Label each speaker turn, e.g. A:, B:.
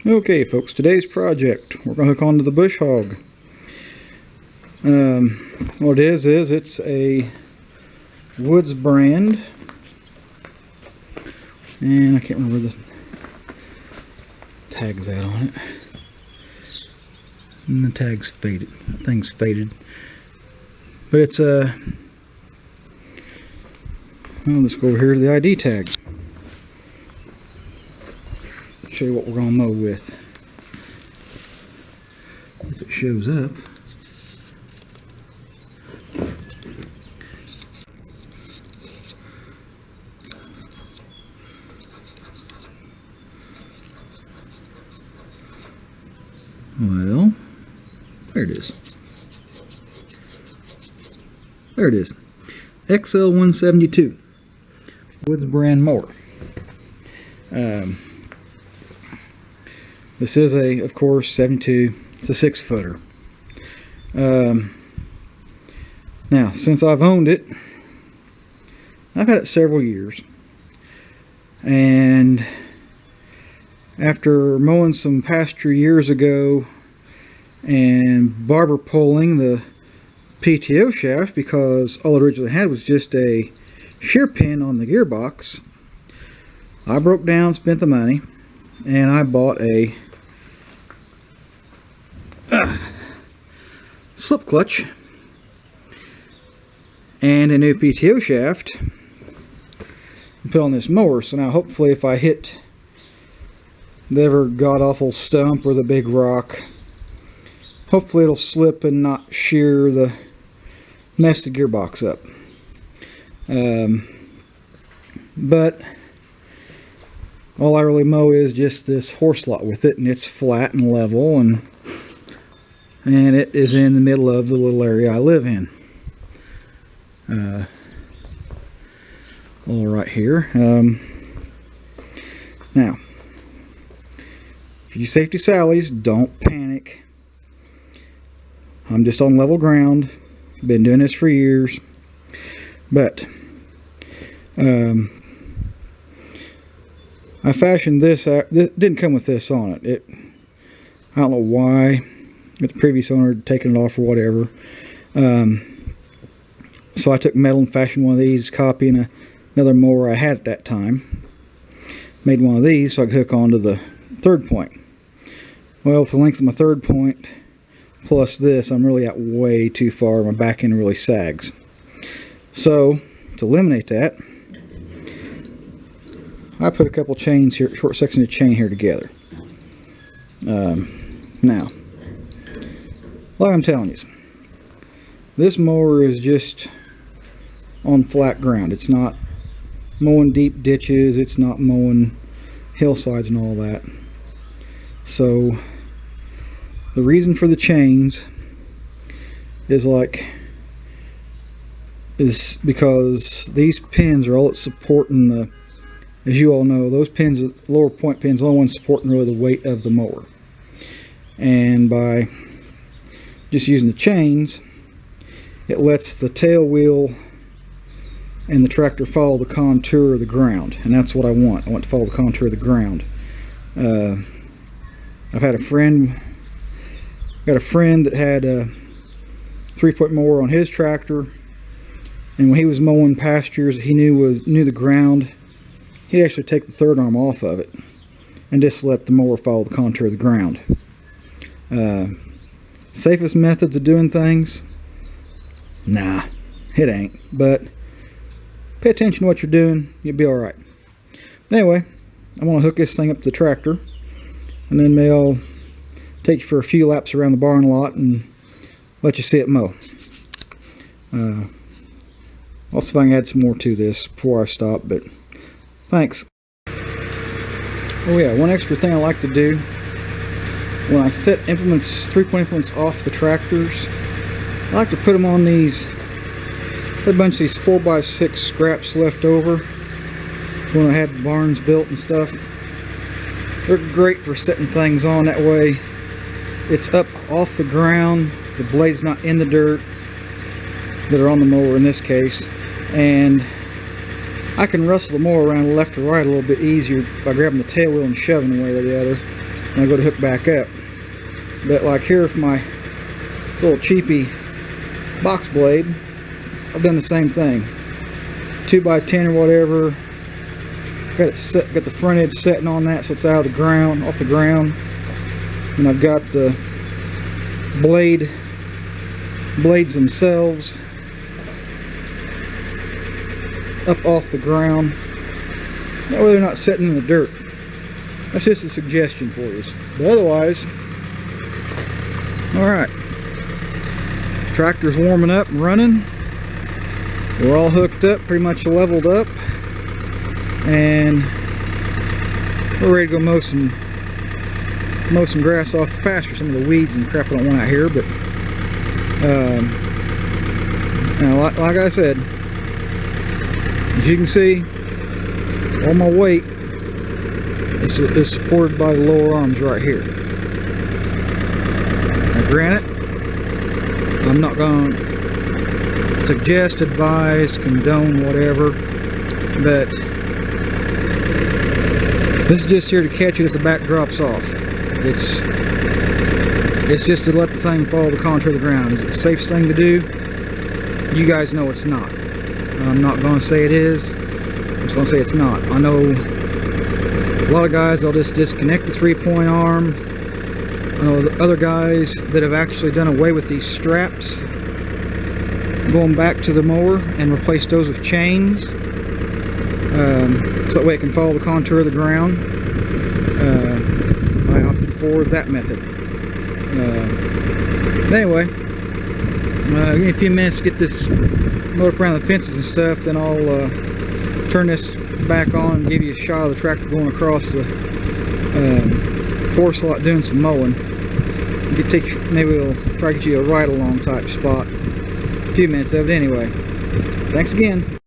A: Okay folks, today's project, we're going to hook onto the bush hog. What it is it's a Woods brand, and I can't remember the tags that on it, and the tag's faded, that thing's faded, but it's a, well, let's go over here to the ID tag. Show you what we're going to mow with, if it shows up. Well, there it is. There it is. XL172 Woods brand mower. This is a, of course, 72. It's a 6-footer. Now, since I've owned it, I've had it several years, and after mowing some pasture years ago and barber pulling the PTO shaft, because all it originally had was just a shear pin on the gearbox, I broke down, spent the money, and I bought a slip clutch and a new PTO shaft and put on this mower. So now hopefully if I hit the ever god-awful stump or the big rock, hopefully it'll slip and not shear the mess the gearbox up. But all I really mow is just this horse lot with it, and it's flat and level, and it is in the middle of the little area I live in. All right here. Now, for you safety sallies, don't panic. I'm just on level ground. Been doing this for years, but I fashioned this. It didn't come with this on it. I don't know why. The previous owner had taken it off or whatever. So I took metal and fashioned one of these, copying another mower I had at that time. Made one of these so I could hook onto the third point. Well, with the length of my third point plus this, I'm really out way too far. My back end really sags. So to eliminate that, I put a couple chains here, short sections of chain here together. Now, like I'm telling you, this mower is just on flat ground. It's not mowing deep ditches. It's not mowing hillsides and all that. So the reason for the chains is because these pins are all that's supporting the, as you all know, those pins, lower point pins, the only ones supporting really the weight of the mower. And by just using the chains, it lets the tail wheel and the tractor follow the contour of the ground, and that's what I want. I want to follow the contour of the ground. I've had a friend, that had a 3-foot mower on his tractor, and when he was mowing pastures he knew the ground, he'd actually take the third arm off of it and just let the mower follow the contour of the ground. Safest methods of doing things? Nah, it ain't. But pay attention to what you're doing, you'll be alright. Anyway, I'm going to hook this thing up to the tractor, and then they'll take you for a few laps around the barn lot and let you see it mow. I'll see if I can add some more to this before I stop, but thanks. Oh yeah, one extra thing I like to do when I set implements, 3-point implements off the tractors, I like to put them on these, I had a bunch of these 4x6 scraps left over from when I had barns built and stuff. They're great for setting things on, that way it's up off the ground, the blade's not in the dirt that are on the mower in this case, and I can wrestle the mower around left or right a little bit easier by grabbing the tail wheel and shoving one way or the other. and I go to hook back up. But like here with my little cheapy box blade, I've done the same thing. 2x10 or whatever. Got it set, got the front edge setting on that so it's out of the ground, off the ground. And I've got the blades themselves up off the ground. That way they're not sitting in the dirt. That's just a suggestion for you. But otherwise, alright. Tractor's warming up and running. We're all hooked up, pretty much leveled up. And we're ready to go mow some grass off the pasture. Some of the weeds and crap I don't want out here, but now, like I said, as you can see, all my weight is supported by the lower arms right here. Now granted, I'm not going to suggest, advise, condone, whatever, but this is just here to catch it if the back drops off. It's just to let the thing follow the contour of the ground. Is it the safest thing to do? You guys know it's not. I'm not going to say it is. I'm just going to say it's not. I know a lot of guys, they'll just disconnect the 3-point arm. I know other guys that have actually done away with these straps, going back to the mower and replaced those with chains. So that way it can follow the contour of the ground. I opted for that method. Anyway, give me a few minutes to get this mowed up around the fences and stuff, then I'll turn this back on and give you a shot of the tractor going across the horse lot doing some mowing. Maybe we'll try to get you a ride-along type spot. A few minutes of it anyway. Thanks again.